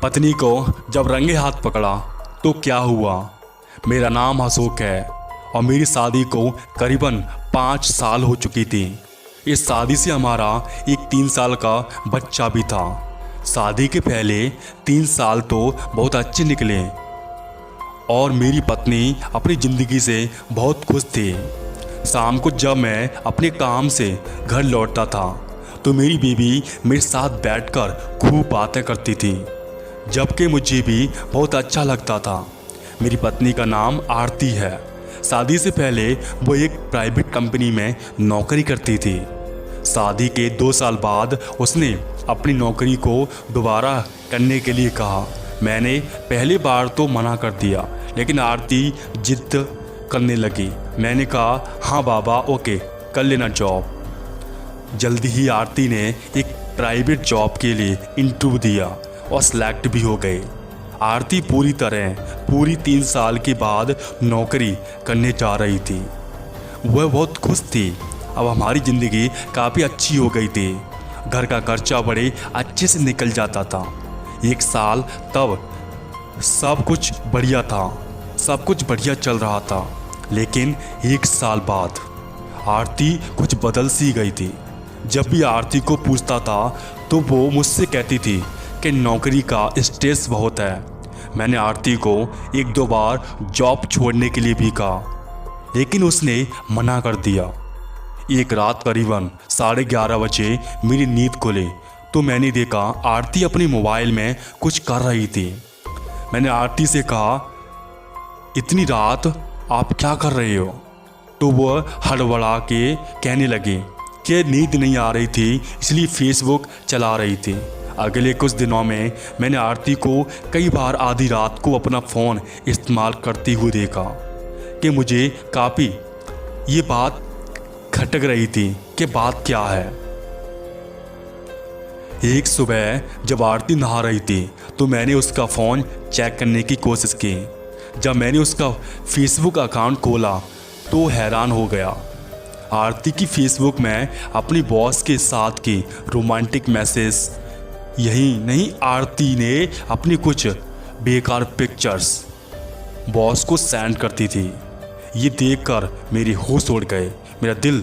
पत्नी को जब रंगे हाथ पकड़ा तो क्या हुआ। मेरा नाम अशोक है और मेरी शादी को करीबन 5 साल हो चुकी थी। इस शादी से हमारा एक 3 साल का बच्चा भी था। शादी के पहले 3 साल तो बहुत अच्छे निकले और मेरी पत्नी अपनी ज़िंदगी से बहुत खुश थी। शाम को जब मैं अपने काम से घर लौटता था तो मेरी बीवी मेरे साथ बैठकर खूब बातें करती थी, जबकि मुझे भी बहुत अच्छा लगता था। मेरी पत्नी का नाम आरती है। शादी से पहले वो एक प्राइवेट कंपनी में नौकरी करती थी। शादी के 2 साल बाद उसने अपनी नौकरी को दोबारा करने के लिए कहा। मैंने पहली बार तो मना कर दिया, लेकिन आरती जिद करने लगी। मैंने कहा हाँ बाबा, ओके कर लेना जॉब। जल्दी ही आरती ने एक प्राइवेट जॉब के लिए इंटरव्यू दिया और सिलेक्ट भी हो गई। आरती पूरी 3 साल के बाद नौकरी करने जा रही थी। वह बहुत खुश थी। अब हमारी ज़िंदगी काफ़ी अच्छी हो गई थी। घर का खर्चा बड़े अच्छे से निकल जाता था। 1 साल तब सब कुछ बढ़िया था, सब कुछ बढ़िया चल रहा था। लेकिन 1 साल बाद आरती कुछ बदल सी गई थी। जब भी आरती को पूछता था तो वो मुझसे कहती थी कि नौकरी का स्ट्रेस बहुत है। मैंने आरती को 1-2 बार जॉब छोड़ने के लिए भी कहा, लेकिन उसने मना कर दिया। एक रात करीबन 11:30 बजे मेरी नींद खुली तो मैंने देखा आरती अपने मोबाइल में कुछ कर रही थी। मैंने आरती से कहा, इतनी रात आप क्या कर रहे हो? तो वह हड़बड़ा के कहने लगी कि नींद नहीं आ रही थी, इसलिए फेसबुक चला रही थी। अगले कुछ दिनों में मैंने आरती को कई बार आधी रात को अपना फ़ोन इस्तेमाल करती हुई देखा कि मुझे काफ़ी ये बात खटक रही थी कि बात क्या है। एक सुबह जब आरती नहा रही थी तो मैंने उसका फ़ोन चेक करने की कोशिश की। जब मैंने उसका फेसबुक अकाउंट खोला तो हैरान हो गया। आरती की फेसबुक में अपनी बॉस के साथ की रोमांटिक मैसेज, यही नहीं आरती ने अपनी कुछ बेकार पिक्चर्स बॉस को सेंड करती थी। ये देखकर मेरे होश उड़ गए, मेरा दिल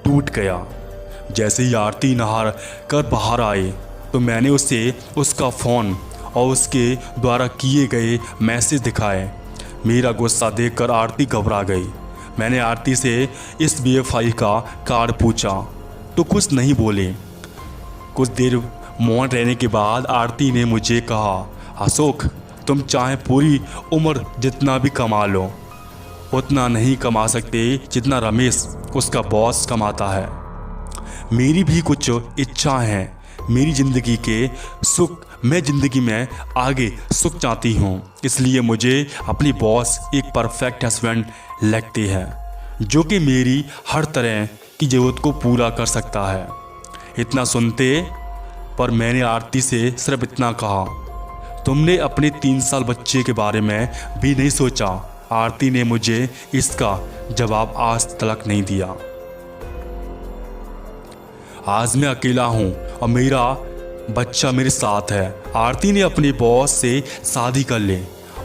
टूट गया। जैसे ही आरती नहा कर बाहर आई तो मैंने उसे उसका फ़ोन और उसके द्वारा किए गए मैसेज दिखाए। मेरा गुस्सा देखकर आरती घबरा गई। मैंने आरती से इस BFI का कार्ड पूछा तो कुछ नहीं बोली। कुछ देर मौन रहने के बाद आरती ने मुझे कहा, अशोक तुम चाहे पूरी उम्र जितना भी कमा लो, उतना नहीं कमा सकते जितना रमेश उसका बॉस कमाता है। मेरी भी कुछ इच्छा है, मेरी ज़िंदगी के सुख, मैं ज़िंदगी में आगे सुख चाहती हूँ। इसलिए मुझे अपनी बॉस एक परफेक्ट हस्बैंड लगती है जो कि मेरी हर तरह की ज़रूरत को पूरा कर सकता है। इतना सुनते पर मैंने आरती से सिर्फ इतना कहा, तुमने अपने 3 साल बच्चे के बारे में भी नहीं सोचा। आरती ने मुझे इसका जवाब आज तक नहीं दिया। आज मैं अकेला हूँ और मेरा बच्चा मेरे साथ है। आरती ने अपने बॉस से शादी कर ली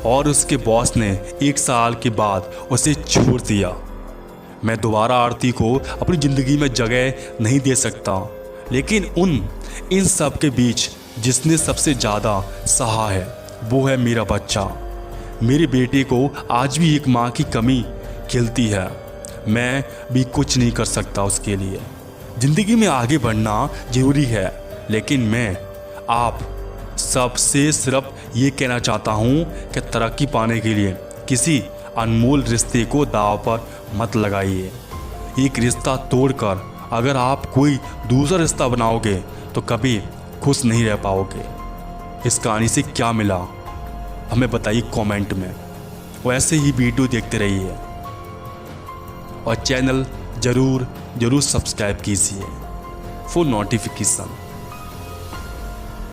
और उसके बॉस ने 1 साल के बाद उसे छोड़ दिया। मैं दोबारा आरती को अपनी ज़िंदगी में जगह नहीं दे सकता, लेकिन इन सब के बीच जिसने सबसे ज़्यादा सहा है वो है मेरा बच्चा। मेरे बेटे को आज भी एक माँ की कमी खिलती है। मैं भी कुछ नहीं कर सकता उसके लिए। ज़िंदगी में आगे बढ़ना ज़रूरी है, लेकिन मैं आप सबसे सिर्फ ये कहना चाहता हूँ कि तरक्की पाने के लिए किसी अनमोल रिश्ते को दांव पर मत लगाइए। एक रिश्ता तोड़कर अगर आप कोई दूसरा रिश्ता बनाओगे तो कभी खुश नहीं रह पाओगे। इस कहानी से क्या मिला हमें बताइए कमेंट में। वैसे ही वीडियो देखते रहिए और चैनल ज़रूर सब्सक्राइब कीजिए फॉर नोटिफिकेशन।